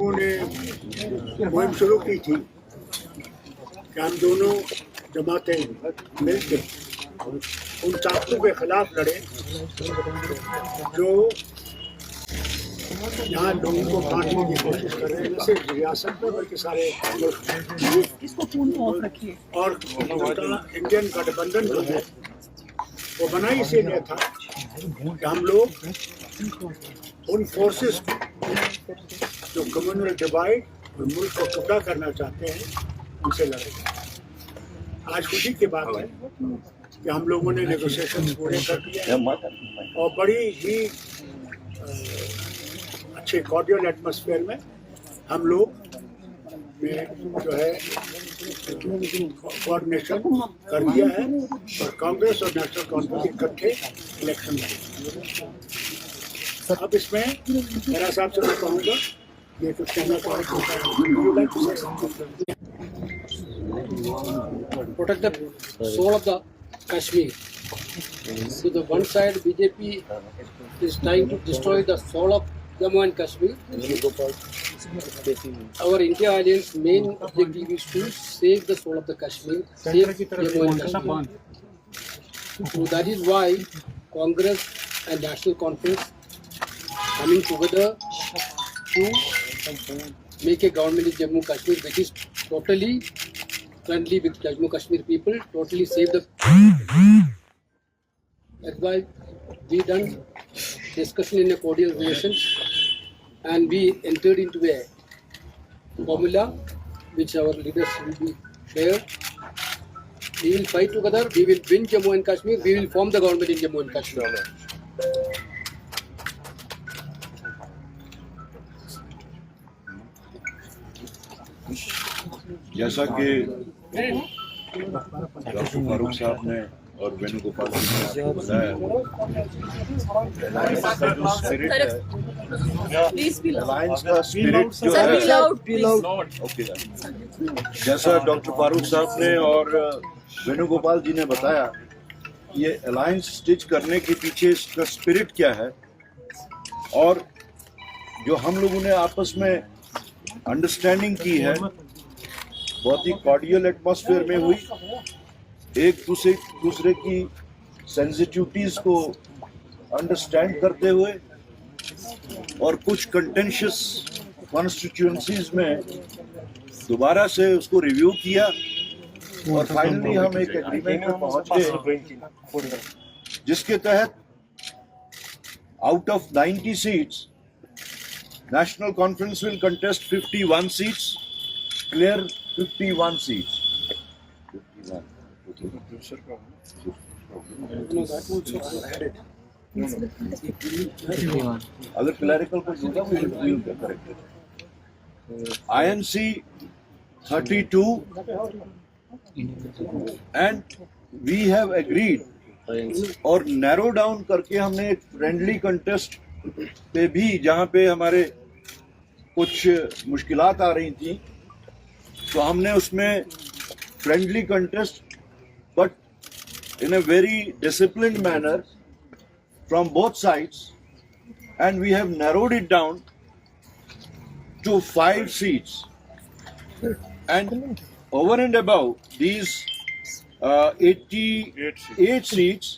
उन्होंने मुहिम शुरू की थी कि हम दोनों जमातें मिलकर उन ताकतों के खिलाफ लड़े जो यहाँ लोगों को बांटने की कोशिश कर रहे हैं, न सिर्फ रियासत में बल्कि सारे मुल्क में। और इंडियन गठबंधन जो है वो बना इसीलिए था कि हम लोग उन फोर्सेस को जो कम्युनल डिवाइड और मुल्क को टुकड़ा करना चाहते हैं उनसे लड़ेंगे। आज खुशी की बात है कि हम लोगों ने नेगोशिएशंस पूरे कर दिए और बड़ी ही अच्छे कॉर्डियल एटमॉस्फेयर में हम लोग ने जो है कोऑर्डिनेशन कर दिया है और कांग्रेस और नेशनल कॉन्फ्रेंस इकट्ठे इलेक्शन लड़ेंगे। अब इसमें मेरा साहब से मैं कहूँगा ये कुछ कहना protect the soul of the Kashmir. So the one side BJP is trying to destroy the soul of Jammu and Kashmir. Our India Alliance main objective is to save the soul of the Kashmir, save Jammu and Kashmir. So that is why Congress and National Conference coming together to make a government in Jammu and Kashmir which is totally friendly with Jammu Kashmir people, totally save the. That's why we done discussion in a cordial relations and we entered into a formula which our leaders will be there. We will fight together, we will win Jammu and Kashmir, we will form the government in Jammu and Kashmir. जैसा कि doctor Farooq साहब ने और वेणुगोपाल जी ने आपको बताया, alliance का जो स्पिरिट है, अलायंस का स्पिरिट जो है, ओके, जैसा डॉक्टर फारूक साहब ने और वेणुगोपाल जी ने बताया, ये अलायंस स्टिच करने के पीछे इसका स्पिरिट क्या है और जो हम लोगों ने आपस में अंडरस्टैंडिंग की है बहुत ही कॉर्डियल एटमॉस्फेयर में हुई, एक दूसरे की सेंसिटिविटीज को अंडरस्टैंड करते हुए और कुछ कंटेंशियस कॉन्स्टिट्यूएंसीज में दोबारा से उसको रिव्यू किया और फाइनली हम एक एग्रीमेंट में पहुंच गए जिसके तहत out of 90 seats National Conference will contest 51 seats, clear 51 seats. 51. अगर clerical को जोड़ा we will correct it. INC 32 and we have agreed और narrow down करके हमने एक friendly contest पे भी जहाँ पे हमारे कुछ मुश्किलात आ रही थी तो हमने उसमें friendly contest but in a very disciplined manner from both sides and we have narrowed it down to 5 seats and over and above these 88 seats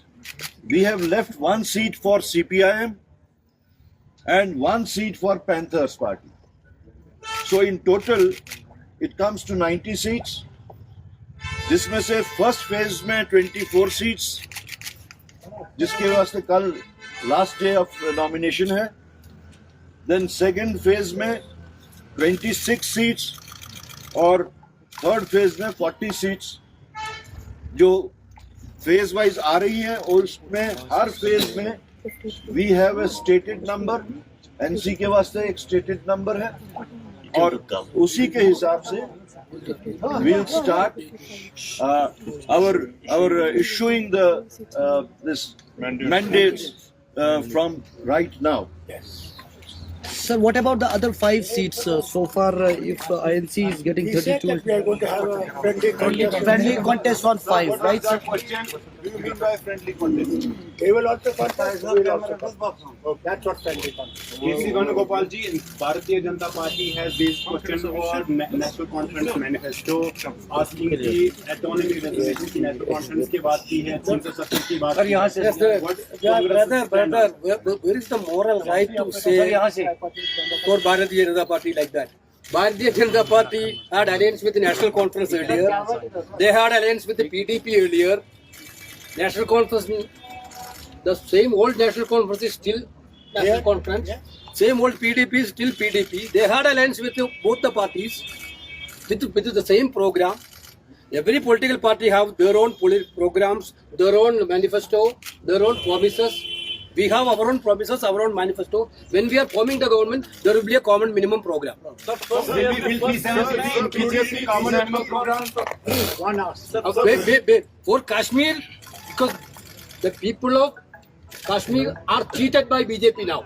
we have left 1 seat for CPIM and 1 seat for Panthers Party. So in total, it comes to 90 seats. जिसमें से first phase में 24 seats जिसके वास्ते कल last day of nomination है, then second phase में 26 seats और third phase में 40 सीट्स जो फेज वाइज आ रही हैं और उसमें हर फेज में we have a stated number, NC के वास्ते एक stated number है और उसी के हिसाब से we'll start our issuing the this mandates from right now. Yes. Sir, what about the other 5 seats? So far, if INC is getting We said 32, that we are going to have a friendly contest. friendly contest on 5, right? do you mean by friendly contest? They will also contest. We will also contest. Oh, that's what friendly contest. KC Venugopal ji, Bharatiya Janata Party has raised question for National Conference Manifesto, asking the autonomy reservation की National Conference की बात की है, 370 की बात की है. Yes, sir. Brother, where is the moral right to say for Bharatiya Janata Party like that? Bharatiya Janata Party had alliance with the National Conference earlier. They had alliance with the PDP earlier. National Conference, the same old National Conference is still National Conference. Same old PDP is still PDP. They had alliance with both the parties with the same program. Every political party have their own programs, their own manifesto, their own promises. We have our own promises, our own manifesto. When we are forming the government, there will be a common minimum program. Will P7 include the common minimum program? One ask. Wait. For Kashmir, because the people of Kashmir are cheated by BJP now.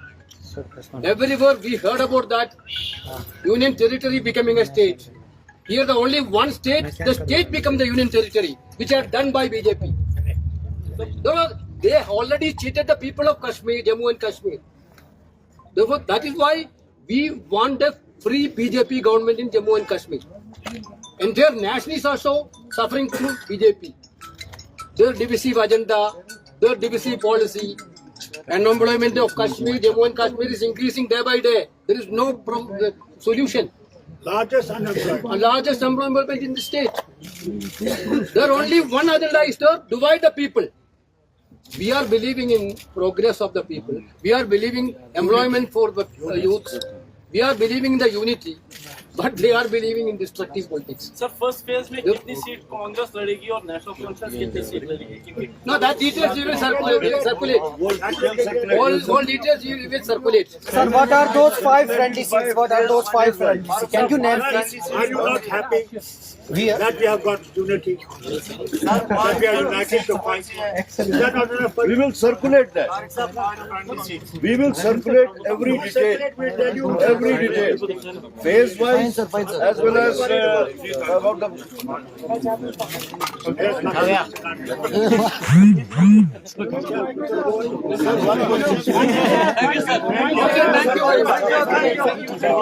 Everywhere we heard about that union territory becoming a state. Here the only one state, the state become the union territory, which are done by BJP. They already cheated the people of Kashmir, Jammu and Kashmir. Therefore, that is why we want a free BJP government in Jammu and Kashmir. And their nationalists are also suffering through BJP. Their divisive agenda, their divisive policy, and unemployment of Kashmir, Jammu and Kashmir is increasing day by day. There is no solution. Largest unemployment. Largest unemployment in the state. There only one agenda is to divide the people. We are believing in progress of the people. We are believing employment for the youths. We are believing in the unity. But they are believing in destructive politics. Sir first phase में कितनी seat Congress लड़ेगी और national conference कितनी seat लड़ेगी? No, that details you will circulate. All details you will circulate. Sir, what are those 5 friendly seats? What are those 5 friendly seats? Can you name please? Are you not happy that we have got unity? That we are united to fight? Is that not enough for We you? will circulate that. We will circulate every detail. Every detail. Phase wise, Fine, sir. as well as about the. Thank you very much.